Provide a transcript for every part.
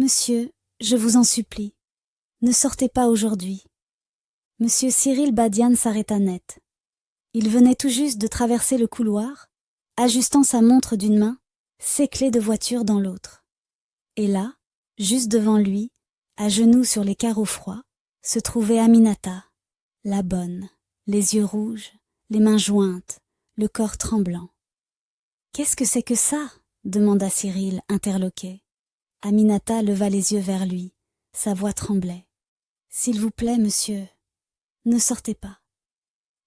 Monsieur, je vous en supplie, ne sortez pas aujourd'hui. Monsieur Cyril Badiane s'arrêta net. Il venait tout juste de traverser le couloir, ajustant sa montre d'une main, ses clés de voiture dans l'autre. Et là, juste devant lui, à genoux sur les carreaux froids, se trouvait Aminata, la bonne, les yeux rouges, les mains jointes, le corps tremblant. « Qu'est-ce que c'est que ça ?» demanda Cyril, interloqué. Aminata leva les yeux vers lui, sa voix tremblait. « S'il vous plaît, monsieur, ne sortez pas.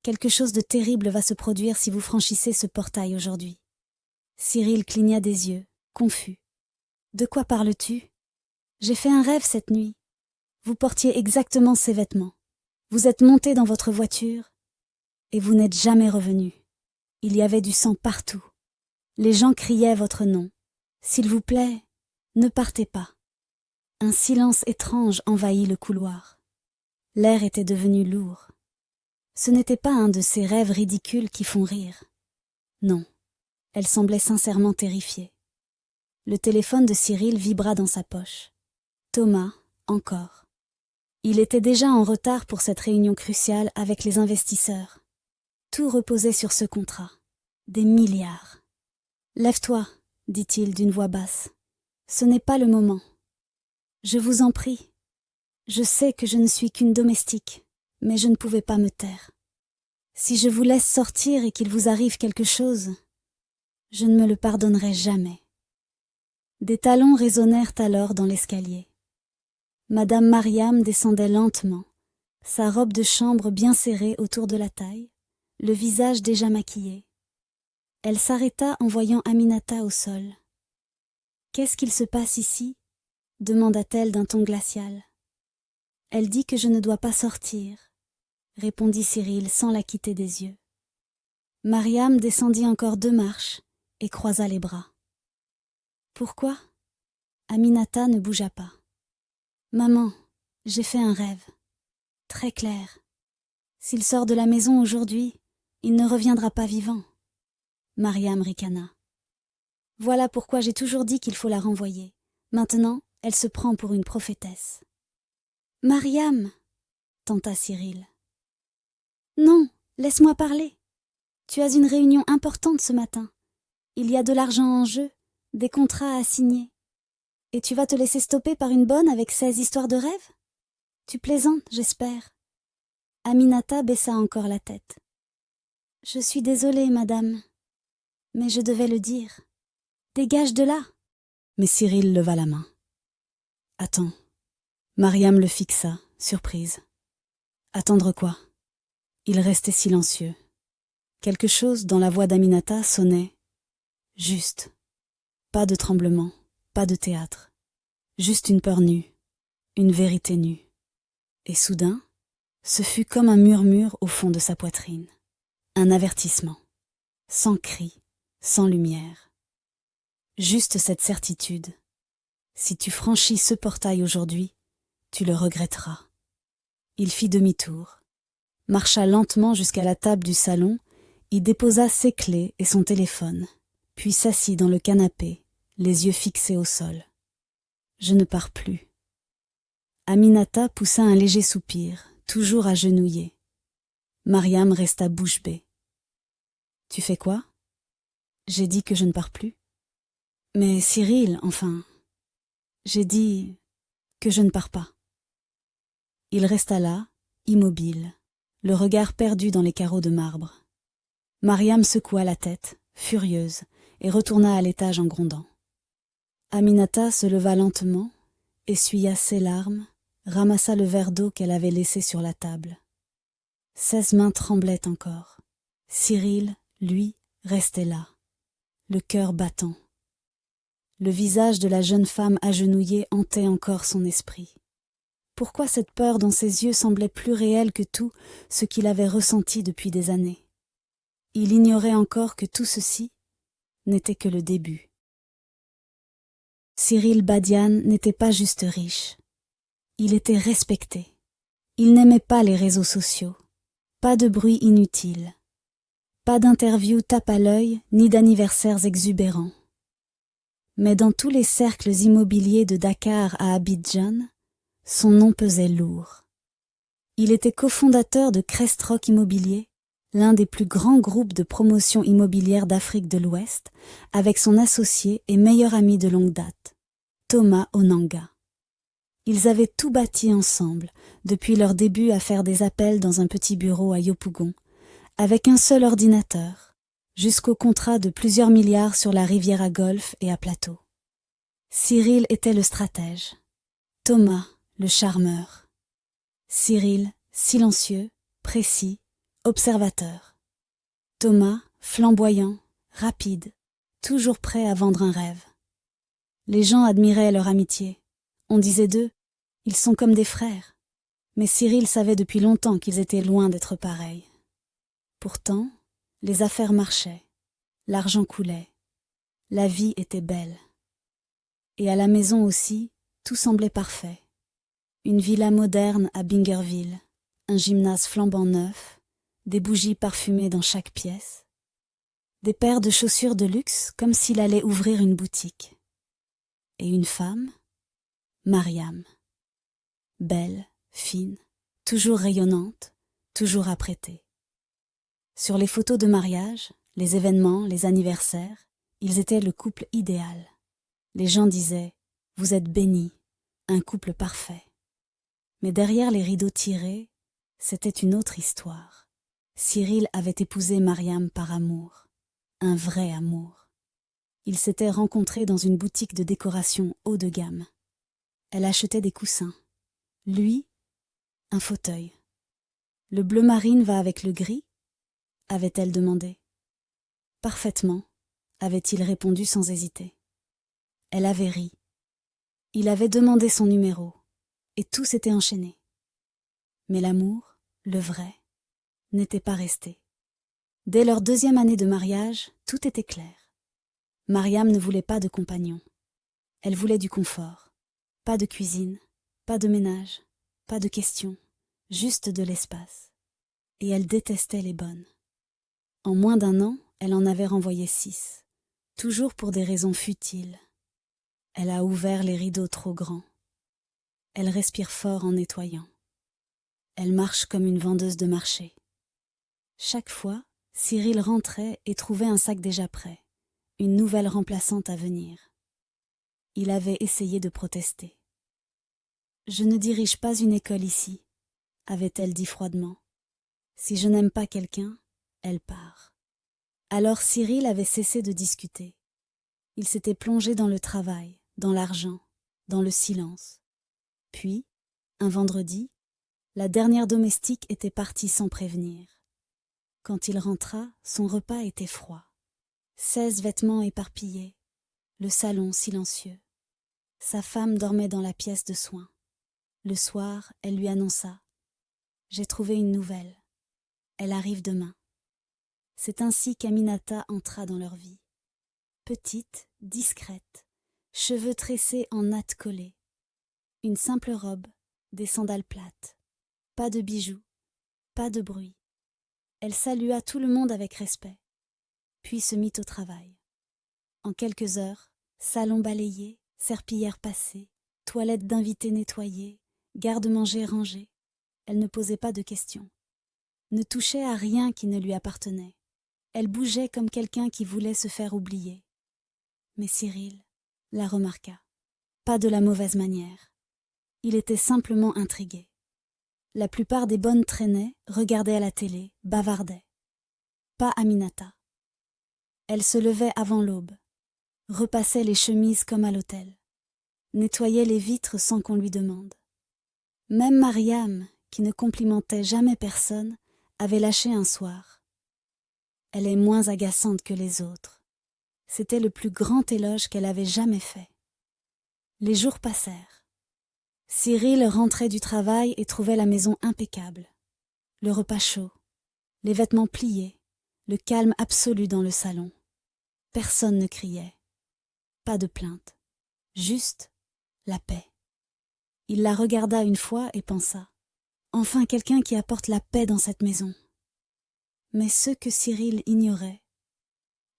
Quelque chose de terrible va se produire si vous franchissez ce portail aujourd'hui. » Cyril cligna des yeux, confus. « De quoi parles-tu ? J'ai fait un rêve cette nuit. Vous portiez exactement ces vêtements. Vous êtes monté dans votre voiture et vous n'êtes jamais revenu. Il y avait du sang partout. Les gens criaient votre nom. S'il vous plaît, ne partez pas. » Un silence étrange envahit le couloir. L'air était devenu lourd. Ce n'était pas un de ces rêves ridicules qui font rire. Non, elle semblait sincèrement terrifiée. Le téléphone de Cyril vibra dans sa poche. Thomas, encore. Il était déjà en retard pour cette réunion cruciale avec les investisseurs. Tout reposait sur ce contrat. Des milliards. « Lève-toi, dit-il d'une voix basse. Ce n'est pas le moment. Je vous en prie. Je sais que je ne suis qu'une domestique, mais je ne pouvais pas me taire. Si je vous laisse sortir et qu'il vous arrive quelque chose, je ne me le pardonnerai jamais. » Des talons résonnèrent alors dans l'escalier. Madame Mariam descendait lentement, sa robe de chambre bien serrée autour de la taille, le visage déjà maquillé. Elle s'arrêta en voyant Aminata au sol. « Qu'est-ce qu'il se passe ici ?» demanda-t-elle d'un ton glacial. « Elle dit que je ne dois pas sortir, » répondit Cyril sans la quitter des yeux. Mariam descendit encore 2 marches et croisa les bras. « Pourquoi ?» Aminata ne bougea pas. « Maman, j'ai fait un rêve. Très clair. S'il sort de la maison aujourd'hui, il ne reviendra pas vivant. » Mariam ricana. « Voilà pourquoi j'ai toujours dit qu'il faut la renvoyer. Maintenant, elle se prend pour une prophétesse. »« Mariam !» tenta Cyril. « Non, laisse-moi parler. Tu as une réunion importante ce matin. Il y a de l'argent en jeu, des contrats à signer. Et tu vas te laisser stopper par une bonne avec 16 histoires de rêves ? Tu plaisantes, j'espère. » Aminata baissa encore la tête. « Je suis désolée, madame, mais je devais le dire. Dégage de là !» Mais Cyril leva la main. « Attends. » Mariam le fixa, surprise. « Attendre quoi ?» Il restait silencieux. Quelque chose dans la voix d'Aminata sonnait juste. Pas de tremblement, pas de théâtre. Juste une peur nue, une vérité nue. Et soudain, ce fut comme un murmure au fond de sa poitrine. Un avertissement. Sans cri, sans lumière. Juste cette certitude. Si tu franchis ce portail aujourd'hui, tu le regretteras. Il fit demi-tour, marcha lentement jusqu'à la table du salon, y déposa ses clés et son téléphone, puis s'assit dans le canapé, les yeux fixés au sol. Je ne pars plus. Aminata poussa un léger soupir, toujours agenouillée. Mariam resta bouche bée. « Tu fais quoi ?» J'ai dit que je ne pars plus. « Mais Cyril, enfin... » J'ai dit que je ne pars pas. Il resta là, immobile, le regard perdu dans les carreaux de marbre. Mariam secoua la tête, furieuse, et retourna à l'étage en grondant. Aminata se leva lentement, essuya ses larmes, ramassa le verre d'eau qu'elle avait laissé sur la table. 16 mains tremblaient encore. Cyril, lui, restait là, le cœur battant. Le visage de la jeune femme agenouillée hantait encore son esprit. Pourquoi cette peur dans ses yeux semblait plus réelle que tout ce qu'il avait ressenti depuis des années ? Il ignorait encore que tout ceci n'était que le début. Cyril Badiane n'était pas juste riche. Il était respecté. Il n'aimait pas les réseaux sociaux. Pas de bruit inutile. Pas d'interviews tape à l'œil, ni d'anniversaires exubérants. Mais dans tous les cercles immobiliers de Dakar à Abidjan, son nom pesait lourd. Il était cofondateur de Crest Rock Immobilier, l'un des plus grands groupes de promotion immobilière d'Afrique de l'Ouest, avec son associé et meilleur ami de longue date, Thomas Onanga. Ils avaient tout bâti ensemble, depuis leur début à faire des appels dans un petit bureau à Yopougon, avec un seul ordinateur, jusqu'au contrat de plusieurs milliards sur la rivière à Golfe et à Plateau. Cyril était le stratège, Thomas le charmeur. Cyril, silencieux, précis, observateur. Thomas, flamboyant, rapide, toujours prêt à vendre un rêve. Les gens admiraient leur amitié. On disait d'eux, ils sont comme des frères. Mais Cyril savait depuis longtemps qu'ils étaient loin d'être pareils. Pourtant, les affaires marchaient, l'argent coulait, la vie était belle. Et à la maison aussi, tout semblait parfait. Une villa moderne à Bingerville, un gymnase flambant neuf, des bougies parfumées dans chaque pièce, des paires de chaussures de luxe comme s'il allait ouvrir une boutique. Et une femme, Mariam, belle, fine, toujours rayonnante, toujours apprêtée. Sur les photos de mariage, les événements, les anniversaires, ils étaient le couple idéal. Les gens disaient « Vous êtes bénis, un couple parfait ». Mais derrière les rideaux tirés, c'était une autre histoire. Cyril avait épousé Mariam par amour, un vrai amour. Ils s'étaient rencontrés dans une boutique de décoration haut de gamme. Elle achetait des coussins. Lui, un fauteuil. Le bleu marine va avec le gris ? Avait-elle demandé. Parfaitement, avait-il répondu sans hésiter. Elle avait ri. Il avait demandé son numéro. Et tout s'était enchaîné. Mais l'amour, le vrai, n'était pas resté. Dès leur 2e année de mariage, tout était clair. Mariam ne voulait pas de compagnon. Elle voulait du confort. Pas de cuisine, pas de ménage, pas de questions, juste de l'espace. Et elle détestait les bonnes. En moins d'1 an, elle en avait renvoyé 6, toujours pour des raisons futiles. Elle a ouvert les rideaux trop grands. Elle respire fort en nettoyant. Elle marche comme une vendeuse de marché. Chaque fois, Cyril rentrait et trouvait un sac déjà prêt, une nouvelle remplaçante à venir. Il avait essayé de protester. « Je ne dirige pas une école ici », avait-elle dit froidement. « Si je n'aime pas quelqu'un, elle part. » Alors Cyril avait cessé de discuter. Il s'était plongé dans le travail, dans l'argent, dans le silence. Puis, un vendredi, la dernière domestique était partie sans prévenir. Quand il rentra, son repas était froid. 16 vêtements éparpillés, le salon silencieux. Sa femme dormait dans la pièce de soins. Le soir, elle lui annonça « J'ai trouvé une nouvelle. Elle arrive demain. » C'est ainsi qu'Aminata entra dans leur vie. Petite, discrète, cheveux tressés en nattes collées. Une simple robe, des sandales plates. Pas de bijoux, pas de bruit. Elle salua tout le monde avec respect, puis se mit au travail. En quelques heures, salon balayé, serpillière passée, toilette d'invités nettoyée, garde-manger rangée. Elle ne posait pas de questions, ne touchait à rien qui ne lui appartenait. Elle bougeait comme quelqu'un qui voulait se faire oublier. Mais Cyril la remarqua, pas de la mauvaise manière. Il était simplement intrigué. La plupart des bonnes traînaient, regardaient à la télé, bavardaient. Pas Aminata. Elle se levait avant l'aube, repassait les chemises comme à l'hôtel, nettoyait les vitres sans qu'on lui demande. Même Mariam, qui ne complimentait jamais personne, avait lâché un soir. Elle est moins agaçante que les autres. C'était le plus grand éloge qu'elle avait jamais fait. Les jours passèrent. Cyril rentrait du travail et trouvait la maison impeccable. Le repas chaud, les vêtements pliés, le calme absolu dans le salon. Personne ne criait. Pas de plainte. Juste la paix. Il la regarda une fois et pensa « Enfin quelqu'un qui apporte la paix dans cette maison ». Mais ce que Cyril ignorait,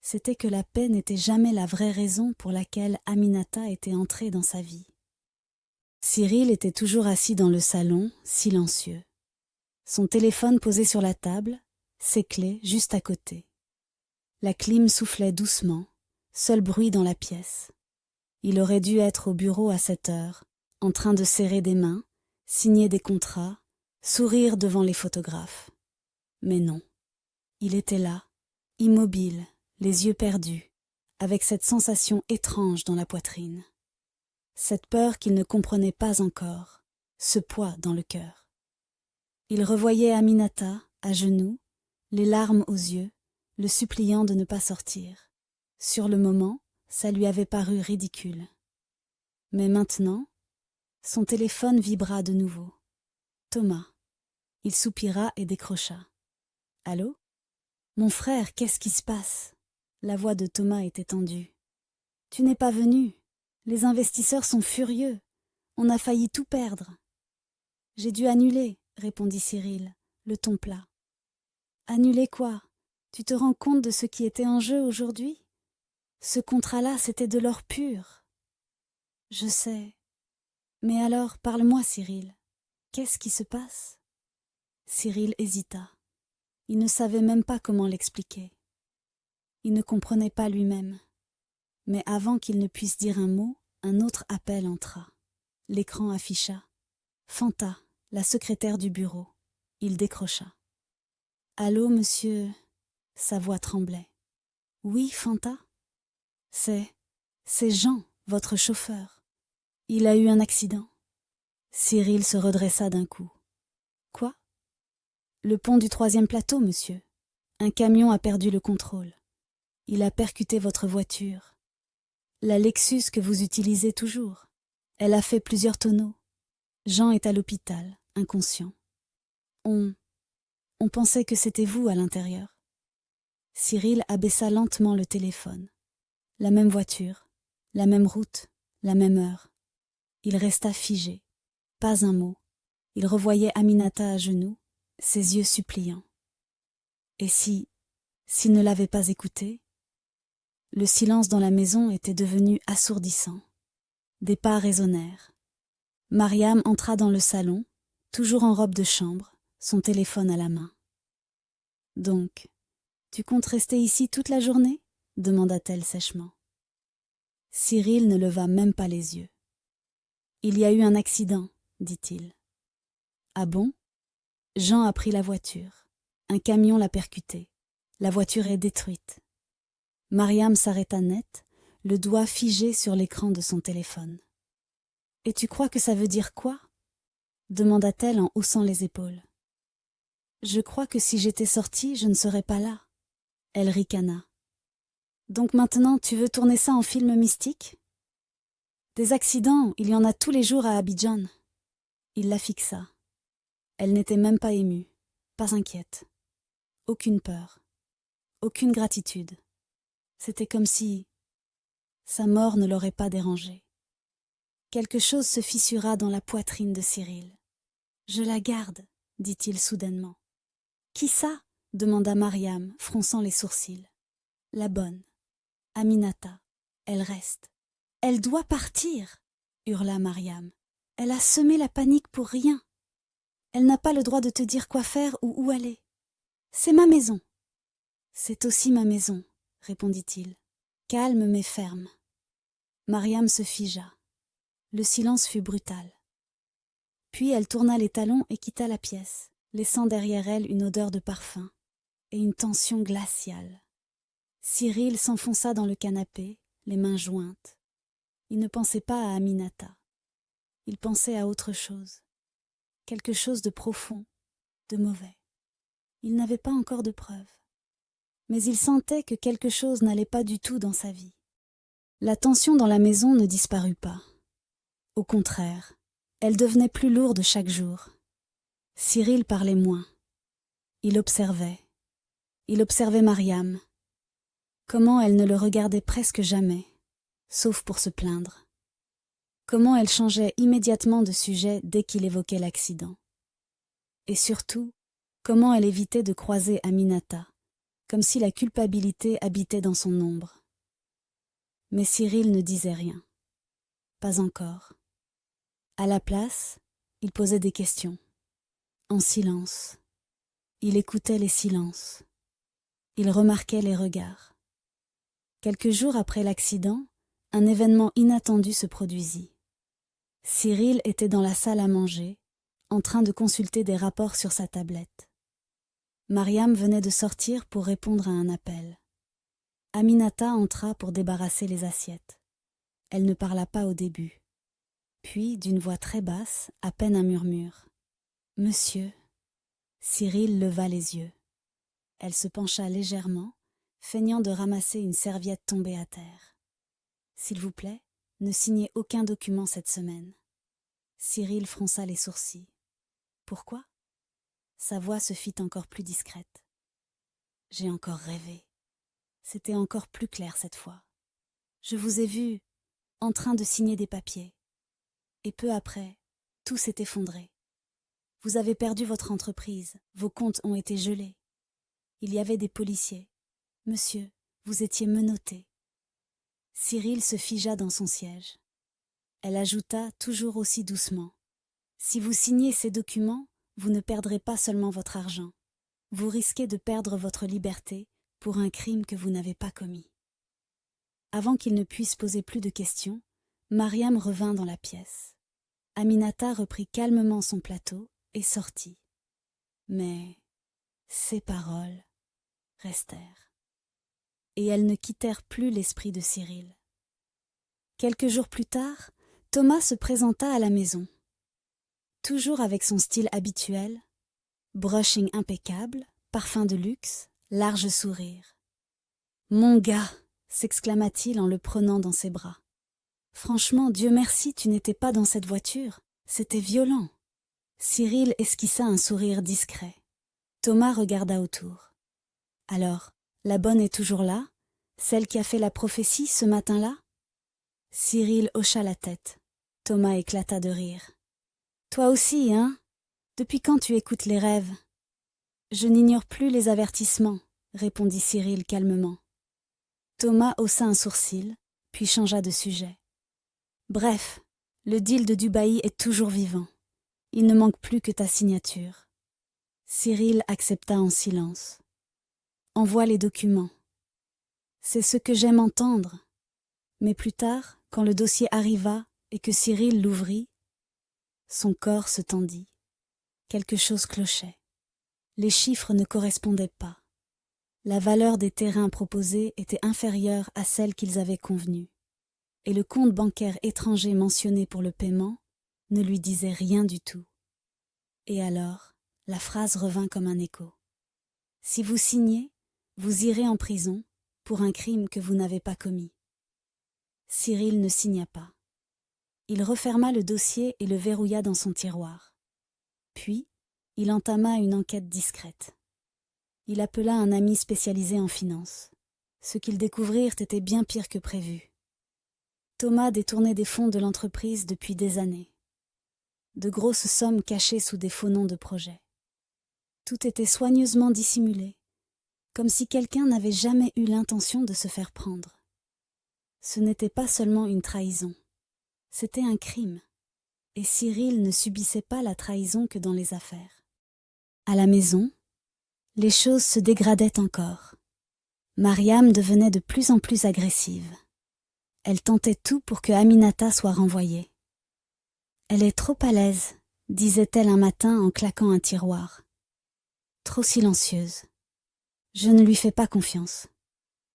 c'était que la paix n'était jamais la vraie raison pour laquelle Aminata était entrée dans sa vie. Cyril était toujours assis dans le salon, silencieux. Son téléphone posé sur la table, ses clés juste à côté. La clim soufflait doucement, seul bruit dans la pièce. Il aurait dû être au bureau à 7 heures, en train de serrer des mains, signer des contrats, sourire devant les photographes. Mais non, il était là, immobile, les yeux perdus, avec cette sensation étrange dans la poitrine. Cette peur qu'il ne comprenait pas encore, ce poids dans le cœur. Il revoyait Aminata, à genoux, les larmes aux yeux, le suppliant de ne pas sortir. Sur le moment, ça lui avait paru ridicule. Mais maintenant, son téléphone vibra de nouveau. Thomas. Il soupira et décrocha. « Allô ? Mon frère, qu'est-ce qui se passe ?» La voix de Thomas était tendue. « Tu n'es pas venu. Les investisseurs sont furieux. On a failli tout perdre. »« J'ai dû annuler, » répondit Cyril, le ton plat. « Annuler quoi ? Tu te rends compte de ce qui était en jeu aujourd'hui ? Ce contrat-là, c'était de l'or pur. »« Je sais. Mais alors, parle-moi, Cyril. Qu'est-ce qui se passe ?» Cyril hésita. Il ne savait même pas comment l'expliquer. Il ne comprenait pas lui-même. Mais avant qu'il ne puisse dire un mot, un autre appel entra. L'écran afficha. Fanta, la secrétaire du bureau. Il décrocha. « Allô, monsieur ?» Sa voix tremblait. « Oui, Fanta ? C'est Jean, votre chauffeur. Il a eu un accident. » Cyril se redressa d'un coup. « Quoi ? » « Le pont du 3e plateau, monsieur. Un camion a perdu le contrôle. Il a percuté votre voiture. La Lexus que vous utilisez toujours. Elle a fait plusieurs tonneaux. Jean est à l'hôpital, inconscient. On pensait que c'était vous à l'intérieur. » Cyril abaissa lentement le téléphone. La même voiture, la même route, la même heure. Il resta figé. Pas un mot. Il revoyait Aminata à genoux, ses yeux suppliants. Et s'il ne l'avait pas écouté? Le silence dans la maison était devenu assourdissant. Des pas résonnèrent. Mariam entra dans le salon, toujours en robe de chambre, son téléphone à la main. « Donc, tu comptes rester ici toute la journée ?» demanda-t-elle sèchement. Cyril ne leva même pas les yeux. « Il y a eu un accident, » dit-il. « Ah bon ? Jean a pris la voiture. Un camion l'a percutée. La voiture est détruite. » Mariam s'arrêta net, le doigt figé sur l'écran de son téléphone. « Et tu crois que ça veut dire quoi ?» demanda-t-elle en haussant les épaules. « Je crois que si j'étais sortie, je ne serais pas là. » Elle ricana. « Donc maintenant, tu veux tourner ça en film mystique ? Des accidents, il y en a tous les jours à Abidjan. » Il la fixa. Elle n'était même pas émue, pas inquiète. Aucune peur, aucune gratitude. C'était comme si sa mort ne l'aurait pas dérangée. Quelque chose se fissura dans la poitrine de Cyril. « Je la garde, » dit-il soudainement. « Qui ça ?» demanda Mariam, fronçant les sourcils. « La bonne. Aminata. Elle reste. »« Elle doit partir !» hurla Mariam. « Elle a semé la panique pour rien. Elle n'a pas le droit de te dire quoi faire ou où aller. C'est ma maison. »« C'est aussi ma maison, » répondit-il, calme mais ferme. Mariam se figea. Le silence fut brutal. Puis elle tourna les talons et quitta la pièce, laissant derrière elle une odeur de parfum et une tension glaciale. Cyril s'enfonça dans le canapé, les mains jointes. Il ne pensait pas à Aminata. Il pensait à autre chose. Quelque chose de profond, de mauvais. Il n'avait pas encore de preuves. Mais il sentait que quelque chose n'allait pas du tout dans sa vie. La tension dans la maison ne disparut pas. Au contraire, elle devenait plus lourde chaque jour. Cyril parlait moins. Il observait. Il observait Mariam. Comment elle ne le regardait presque jamais, sauf pour se plaindre. Comment elle changeait immédiatement de sujet dès qu'il évoquait l'accident. Et surtout, comment elle évitait de croiser Aminata, comme si la culpabilité habitait dans son ombre. Mais Cyril ne disait rien. Pas encore. À la place, il posait des questions. En silence. Il écoutait les silences. Il remarquait les regards. Quelques jours après l'accident, un événement inattendu se produisit. Cyril était dans la salle à manger, en train de consulter des rapports sur sa tablette. Mariam venait de sortir pour répondre à un appel. Aminata entra pour débarrasser les assiettes. Elle ne parla pas au début. Puis, d'une voix très basse, à peine un murmure. « Monsieur !» Cyril leva les yeux. Elle se pencha légèrement, feignant de ramasser une serviette tombée à terre. « S'il vous plaît, ne signez aucun document cette semaine. » Cyril fronça les sourcils. « Pourquoi ?» Sa voix se fit encore plus discrète. « J'ai encore rêvé. C'était encore plus clair cette fois. Je vous ai vu en train de signer des papiers. Et peu après, tout s'est effondré. Vous avez perdu votre entreprise, vos comptes ont été gelés. Il y avait des policiers. Monsieur, vous étiez menotté. » Cyril se figea dans son siège. Elle ajouta toujours aussi doucement. « Si vous signez ces documents, vous ne perdrez pas seulement votre argent. Vous risquez de perdre votre liberté pour un crime que vous n'avez pas commis. » Avant qu'il ne puisse poser plus de questions, Mariam revint dans la pièce. Aminata reprit calmement son plateau et sortit. Mais ces paroles restèrent. Et elles ne quittèrent plus l'esprit de Cyril. Quelques jours plus tard, Thomas se présenta à la maison. Toujours avec son style habituel, brushing impeccable, parfum de luxe, large sourire. « Mon gars !» s'exclama-t-il en le prenant dans ses bras. « Franchement, Dieu merci, tu n'étais pas dans cette voiture. C'était violent. » Cyril esquissa un sourire discret. Thomas regarda autour. « Alors, la bonne est toujours là? Celle qui a fait la prophétie ce matin-là ?» Cyril hocha la tête. Thomas éclata de rire. « Toi aussi, hein? Depuis quand tu écoutes les rêves ?»« Je n'ignore plus les avertissements, » répondit Cyril calmement. Thomas haussa un sourcil, puis changea de sujet. « Bref, le deal de Dubaï est toujours vivant. Il ne manque plus que ta signature. » Cyril accepta en silence. « Envoie les documents. » C'est ce que j'aime entendre. Mais plus tard, quand le dossier arriva et que Cyril l'ouvrit, son corps se tendit. Quelque chose clochait. Les chiffres ne correspondaient pas. La valeur des terrains proposés était inférieure à celle qu'ils avaient convenue. Et le compte bancaire étranger mentionné pour le paiement ne lui disait rien du tout. Et alors, la phrase revint comme un écho. « Si vous signez, vous irez en prison pour un crime que vous n'avez pas commis. » Cyril ne signa pas. Il referma le dossier et le verrouilla dans son tiroir. Puis, il entama une enquête discrète. Il appela un ami spécialisé en finance. Ce qu'ils découvrirent était bien pire que prévu. Thomas détournait des fonds de l'entreprise depuis des années. De grosses sommes cachées sous des faux noms de projets. Tout était soigneusement dissimulé, comme si quelqu'un n'avait jamais eu l'intention de se faire prendre. Ce n'était pas seulement une trahison, c'était un crime, et Cyril ne subissait pas la trahison que dans les affaires. À la maison, les choses se dégradaient encore. Mariam devenait de plus en plus agressive. Elle tentait tout pour que Aminata soit renvoyée. « Elle est trop à l'aise », disait-elle un matin en claquant un tiroir. Trop silencieuse. Je ne lui fais pas confiance.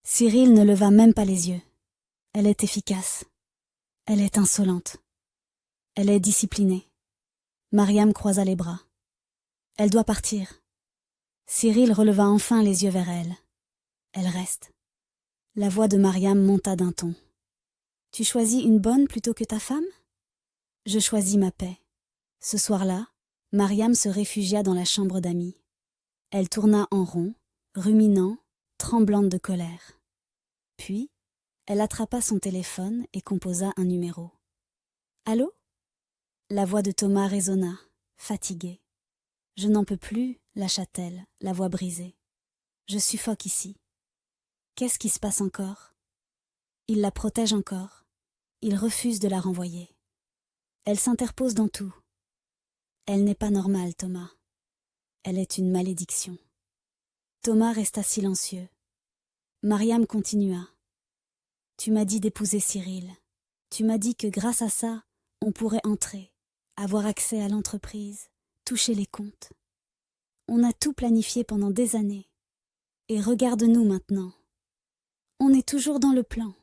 Cyril ne leva même pas les yeux. Elle est efficace. Elle est insolente. Elle est disciplinée. Mariam croisa les bras. Elle doit partir. Cyril releva enfin les yeux vers elle. Elle reste. La voix de Mariam monta d'un ton. Tu choisis une bonne plutôt que ta femme ? Je choisis ma paix. Ce soir-là, Mariam se réfugia dans la chambre d'amis. Elle tourna en rond, ruminant, tremblante de colère. Puis, elle attrapa son téléphone et composa un numéro. « Allô ?» La voix de Thomas résonna, fatiguée. « Je n'en peux plus » lâcha-t-elle, la voix brisée. « Je suffoque ici. Qu'est-ce qui se passe encore? Il la protège encore. Il refuse de la renvoyer. Elle s'interpose dans tout. Elle n'est pas normale, Thomas. Elle est une malédiction. Thomas resta silencieux. Mariam continua. Tu m'as dit d'épouser Cyril. Tu m'as dit que grâce à ça, on pourrait entrer, avoir accès à l'entreprise, toucher les comptes. On a tout planifié pendant des années. Et regarde-nous maintenant. On est toujours dans le plan.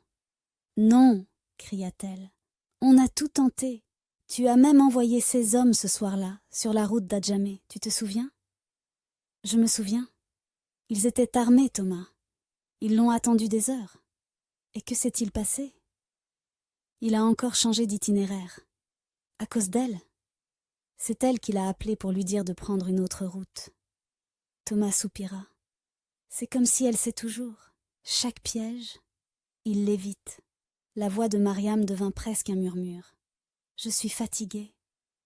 Non, cria-t-elle. On a tout tenté. Tu as même envoyé ces hommes ce soir-là, sur la route d'Adjamé, tu te souviens? Je me souviens. Ils étaient armés, Thomas. Ils l'ont attendu des heures. Et que s'est-il passé? Il a encore changé d'itinéraire. À cause d'elle? C'est elle qui l'a appelé pour lui dire de prendre une autre route. Thomas soupira. C'est comme si elle sait toujours. Chaque piège, il l'évite. La voix de Mariam devint presque un murmure. Je suis fatiguée.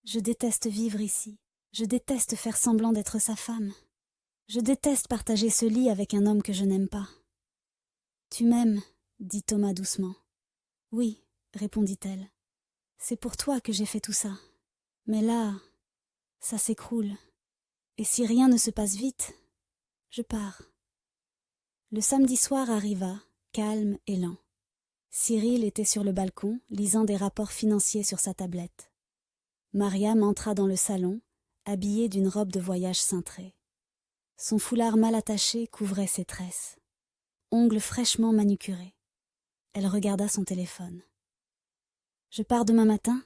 Je déteste vivre ici. Je déteste faire semblant d'être sa femme. Je déteste partager ce lit avec un homme que je n'aime pas. Tu m'aimes, dit Thomas doucement. Oui, répondit-elle. C'est pour toi que j'ai fait tout ça. Mais là, ça s'écroule. Et si rien ne se passe vite, je pars. Le samedi soir arriva, calme et lent. Cyril était sur le balcon, lisant des rapports financiers sur sa tablette. Mariam entra dans le salon, habillée d'une robe de voyage cintrée. Son foulard mal attaché couvrait ses tresses. Ongles fraîchement manucurés. Elle regarda son téléphone. « Je pars demain matin ?»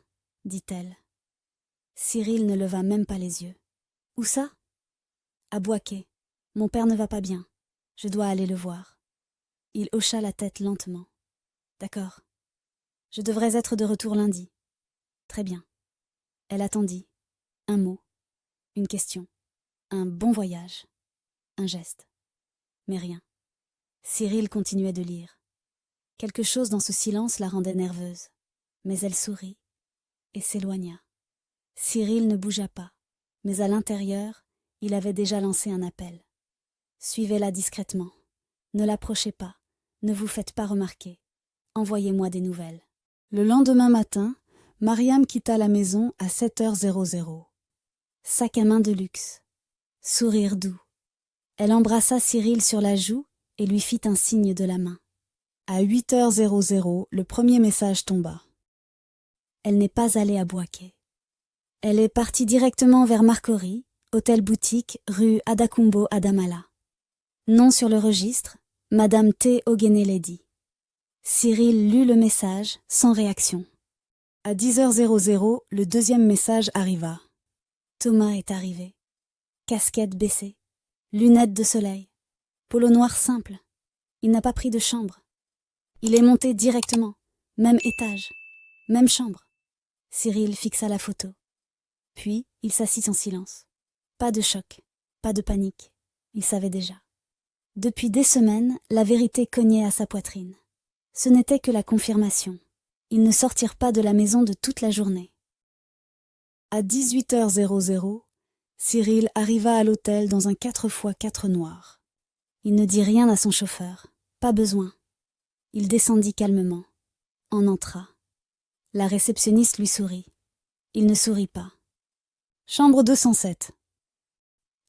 dit-elle. Cyril ne leva même pas les yeux. « Où ça ?»« À Bouaké. Mon père ne va pas bien. Je dois aller le voir. » Il hocha la tête lentement. « D'accord. Je devrais être de retour lundi. » « Très bien. » Elle attendit. Un mot. Une question. Un bon voyage. Un geste. Mais rien. Cyril continuait de lire. Quelque chose dans ce silence la rendait nerveuse. Mais elle sourit et s'éloigna. Cyril ne bougea pas, mais à l'intérieur, il avait déjà lancé un appel. Suivez-la discrètement. Ne l'approchez pas. Ne vous faites pas remarquer. Envoyez-moi des nouvelles. Le lendemain matin, Mariam quitta la maison à 7h00. Sac à main de luxe. Sourire doux. Elle embrassa Cyril sur la joue et lui fit un signe de la main. À 8h00, le premier message tomba. Elle n'est pas allée à Bouaké. Elle est partie directement vers Marcory, hôtel-boutique, rue Adakumbo Adamala. Nom sur le registre, Madame T. Ogeneledi. Cyril lut le message, sans réaction. À 10h00, le deuxième message arriva. Thomas est arrivé. Casquette baissée, lunettes de soleil, polo noir simple. Il n'a pas pris de chambre. Il est monté directement, même étage, même chambre. Cyril fixa la photo. Puis, il s'assit en silence. Pas de choc, pas de panique. Il savait déjà. Depuis des semaines, la vérité cognait à sa poitrine. Ce n'était que la confirmation. Ils ne sortirent pas de la maison de toute la journée. À 18h00, Cyril arriva à l'hôtel dans un 4x4 noir. Il ne dit rien à son chauffeur. Pas besoin. Il descendit calmement. En entra. La réceptionniste lui sourit. Il ne sourit pas. « Chambre 207. »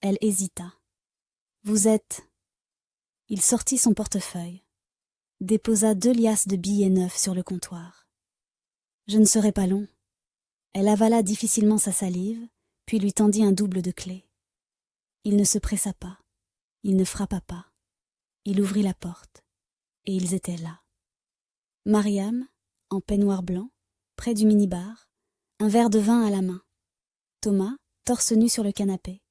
Elle hésita. « Vous êtes... » Il sortit son portefeuille. Déposa 2 liasses de billets neufs sur le comptoir. « Je ne serai pas long. » Elle avala difficilement sa salive, puis lui tendit un double de clés. Il ne se pressa pas. Il ne frappa pas. Il ouvrit la porte. Et ils étaient là. Mariam, en peignoir blanc, près du minibar, un verre de vin à la main. Thomas, torse nu sur le canapé,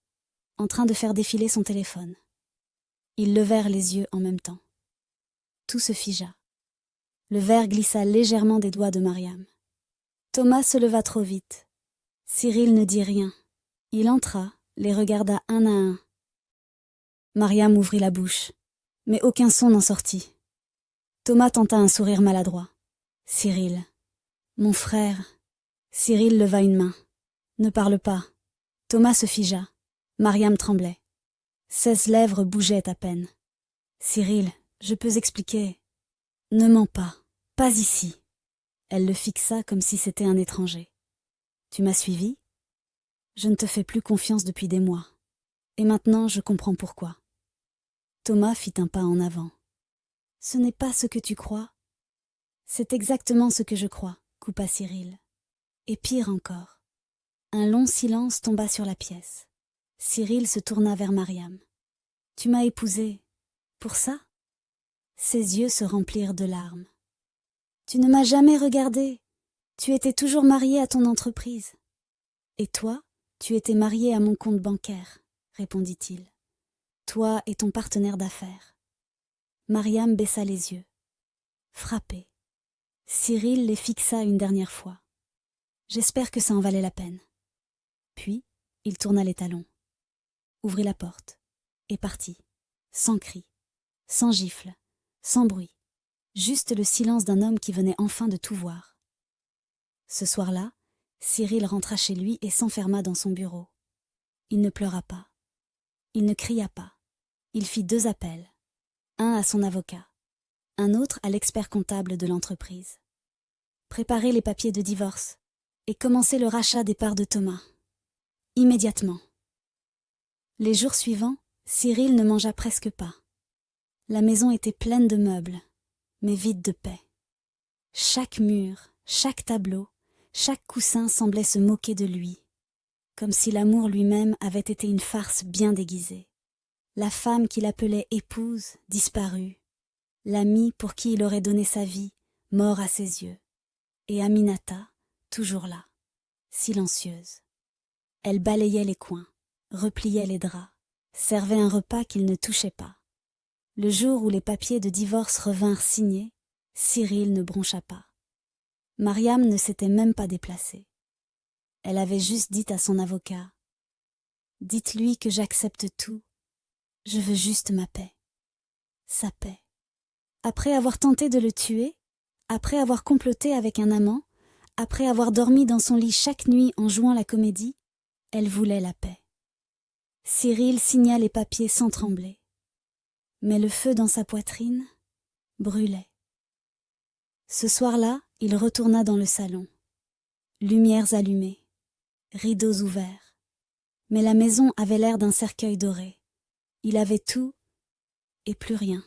en train de faire défiler son téléphone. Ils levèrent les yeux en même temps. Tout se figea. Le verre glissa légèrement des doigts de Mariam. Thomas se leva trop vite. Cyril ne dit rien. Il entra, les regarda un à un. Mariam ouvrit la bouche, mais aucun son n'en sortit. Thomas tenta un sourire maladroit. « Cyril. »« Mon frère. » Cyril leva une main. « Ne parle pas. » Thomas se figea. Mariam tremblait. 16 lèvres bougeaient à peine. Cyril, je peux expliquer. Ne mens pas, pas ici. Elle le fixa comme si c'était un étranger. Tu m'as suivi? Je ne te fais plus confiance depuis des mois. Et maintenant, je comprends pourquoi. Thomas fit un pas en avant. Ce n'est pas ce que tu crois. C'est exactement ce que je crois, coupa Cyril. Et pire encore. Un long silence tomba sur la pièce. Cyril se tourna vers Mariam. Tu m'as épousée. Pour ça? Ses yeux se remplirent de larmes. Tu ne m'as jamais regardée. Tu étais toujours mariée à ton entreprise. Et toi, tu étais mariée à mon compte bancaire, répondit-il. Toi et ton partenaire d'affaires. Mariam baissa les yeux. Frappée. Cyril les fixa une dernière fois. J'espère que ça en valait la peine. Puis, il tourna les talons, ouvrit la porte, et partit, sans cri, sans gifle, sans bruit, juste le silence d'un homme qui venait enfin de tout voir. Ce soir-là, Cyril rentra chez lui et s'enferma dans son bureau. Il ne pleura pas, il ne cria pas, il fit 2 appels, un à son avocat, un autre à l'expert comptable de l'entreprise. Préparer les papiers de divorce et commencer le rachat des parts de Thomas. Immédiatement. Les jours suivants, Cyril ne mangea presque pas. La maison était pleine de meubles, mais vide de paix. Chaque mur, chaque tableau, chaque coussin semblait se moquer de lui, comme si l'amour lui-même avait été une farce bien déguisée. La femme qu'il appelait épouse disparut, l'ami pour qui il aurait donné sa vie, mort à ses yeux, et Aminata, toujours là, silencieuse. Elle balayait les coins, repliait les draps, servait un repas qu'il ne touchait pas. Le jour où les papiers de divorce revinrent signés, Cyril ne broncha pas. Mariam ne s'était même pas déplacée. Elle avait juste dit à son avocat « Dites-lui que j'accepte tout. Je veux juste ma paix. » Sa paix. Après avoir tenté de le tuer, après avoir comploté avec un amant, après avoir dormi dans son lit chaque nuit en jouant la comédie, elle voulait la paix. Cyril signa les papiers sans trembler. Mais le feu dans sa poitrine brûlait. Ce soir-là, il retourna dans le salon. Lumières allumées, rideaux ouverts. Mais la maison avait l'air d'un cercueil doré. Il avait tout et plus rien.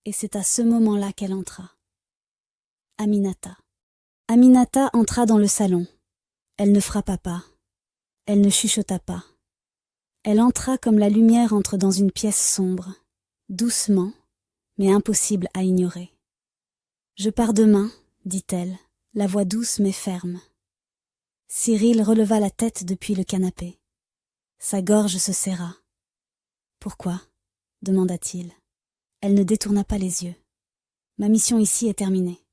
Et c'est à ce moment-là qu'elle entra. Aminata. Aminata entra dans le salon. Elle ne frappa pas. Elle ne chuchota pas. Elle entra comme la lumière entre dans une pièce sombre, doucement, mais impossible à ignorer. « Je pars demain, dit-elle, la voix douce mais ferme. » Cyril releva la tête depuis le canapé. Sa gorge se serra. « Pourquoi ?» demanda-t-il. Elle ne détourna pas les yeux. « Ma mission ici est terminée. »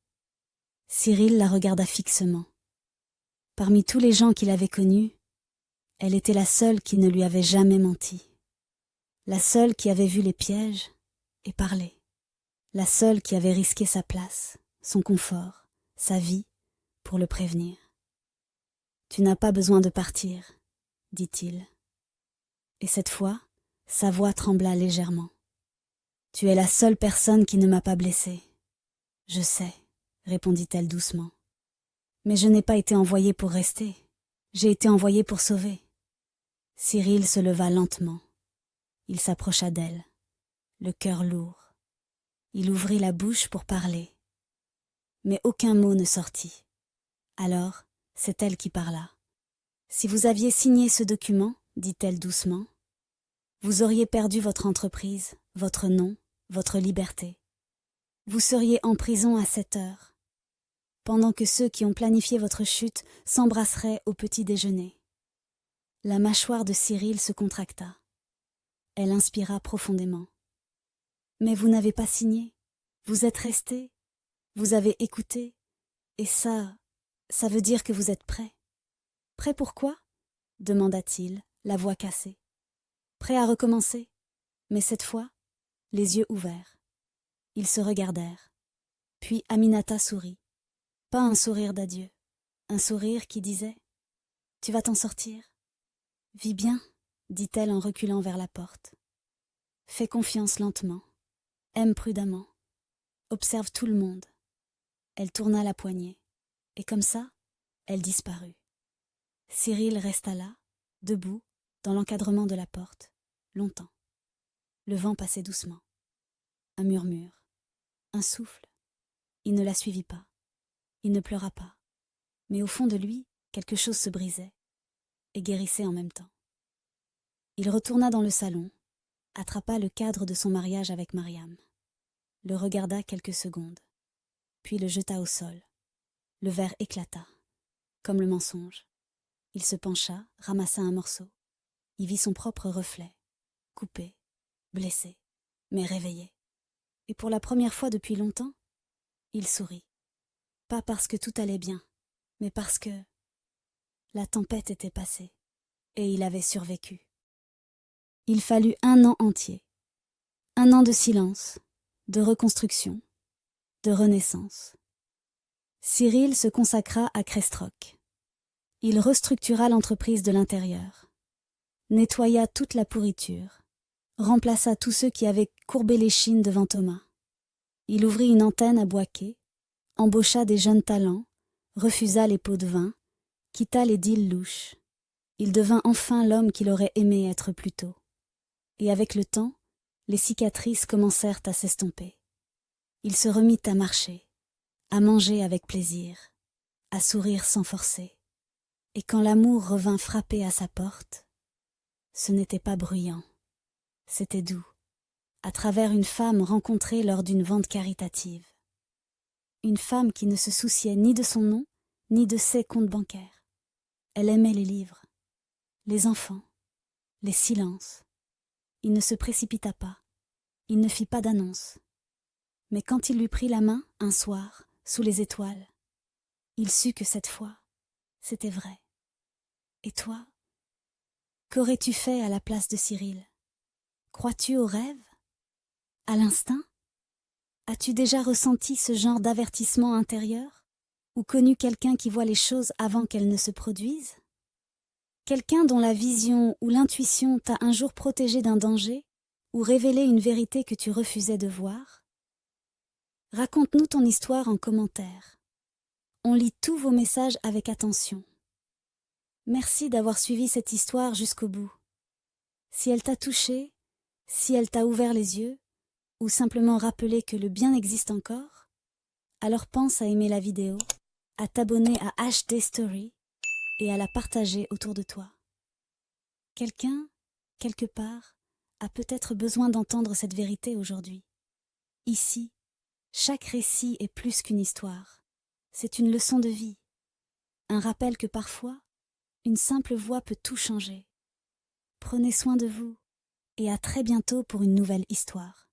Cyril la regarda fixement. Parmi tous les gens qu'il avait connus, elle était la seule qui ne lui avait jamais menti. La seule qui avait vu les pièges et parlé. La seule qui avait risqué sa place, son confort, sa vie, pour le prévenir. « Tu n'as pas besoin de partir, » dit-il. Et cette fois, sa voix trembla légèrement. « Tu es la seule personne qui ne m'a pas blessée. »« Je sais, » répondit-elle doucement. « Mais je n'ai pas été envoyée pour rester. J'ai été envoyée pour sauver. » Cyril se leva lentement. Il s'approcha d'elle, le cœur lourd. Il ouvrit la bouche pour parler. Mais aucun mot ne sortit. Alors, c'est elle qui parla. « Si vous aviez signé ce document, dit-elle doucement, vous auriez perdu votre entreprise, votre nom, votre liberté. Vous seriez en prison à 7 heures, pendant que ceux qui ont planifié votre chute s'embrasseraient au petit déjeuner. » La mâchoire de Cyril se contracta. Elle inspira profondément. « Mais vous n'avez pas signé. Vous êtes resté. Vous avez écouté. Et ça veut dire que vous êtes prêt. »« Prêt pour quoi ?» demanda-t-il, la voix cassée. « Prêt à recommencer, mais cette fois, les yeux ouverts. » Ils se regardèrent. Puis Aminata sourit. Pas un sourire d'adieu, un sourire qui disait « Tu vas t'en sortir. Vis bien, dit-elle en reculant vers la porte. Fais confiance lentement. Aime prudemment. Observe tout le monde. Elle tourna la poignée. Et comme ça, elle disparut. Cyril resta là, debout, dans l'encadrement de la porte, longtemps. Le vent passait doucement. Un murmure. Un souffle. Il ne la suivit pas. Il ne pleura pas. Mais au fond de lui, quelque chose se brisait et guérissait en même temps. Il retourna dans le salon, attrapa le cadre de son mariage avec Mariam, le regarda quelques secondes, puis le jeta au sol. Le verre éclata, comme le mensonge. Il se pencha, ramassa un morceau. Y vit son propre reflet, coupé, blessé, mais réveillé. Et pour la première fois depuis longtemps, il sourit. Pas parce que tout allait bien, mais parce que la tempête était passée et il avait survécu. Il fallut 1 an entier. 1 an de silence, de reconstruction, de renaissance. Cyril se consacra à Crestroc. Il restructura l'entreprise de l'intérieur, nettoya toute la pourriture, remplaça tous ceux qui avaient courbé l'échine devant Thomas. Il ouvrit une antenne à Boisquet, embaucha des jeunes talents, refusa les pots de vin, quitta les deals louches. Il devint enfin l'homme qu'il aurait aimé être plus tôt. Et avec le temps, les cicatrices commencèrent à s'estomper. Il se remit à marcher, à manger avec plaisir, à sourire sans forcer. Et quand l'amour revint frapper à sa porte, ce n'était pas bruyant, c'était doux, à travers une femme rencontrée lors d'une vente caritative. Une femme qui ne se souciait ni de son nom, ni de ses comptes bancaires. Elle aimait les livres, les enfants, les silences. Il ne se précipita pas, il ne fit pas d'annonce. Mais quand il lui prit la main, un soir, sous les étoiles, il sut que cette fois, c'était vrai. Et toi, qu'aurais-tu fait à la place de Cyril? Crois-tu au rêve? À l'instinct? As-tu déjà ressenti ce genre d'avertissement intérieur? Ou connu quelqu'un qui voit les choses avant qu'elles ne se produisent? Quelqu'un dont la vision ou l'intuition t'a un jour protégé d'un danger ou révélé une vérité que tu refusais de voir? Raconte-nous ton histoire en commentaire. On lit tous vos messages avec attention. Merci d'avoir suivi cette histoire jusqu'au bout. Si elle t'a touché, si elle t'a ouvert les yeux, ou simplement rappelé que le bien existe encore, alors pense à aimer la vidéo, à t'abonner à HD Story et à la partager autour de toi. Quelqu'un, quelque part, a peut-être besoin d'entendre cette vérité aujourd'hui. Ici, chaque récit est plus qu'une histoire. C'est une leçon de vie. Un rappel que parfois, une simple voix peut tout changer. Prenez soin de vous et à très bientôt pour une nouvelle histoire.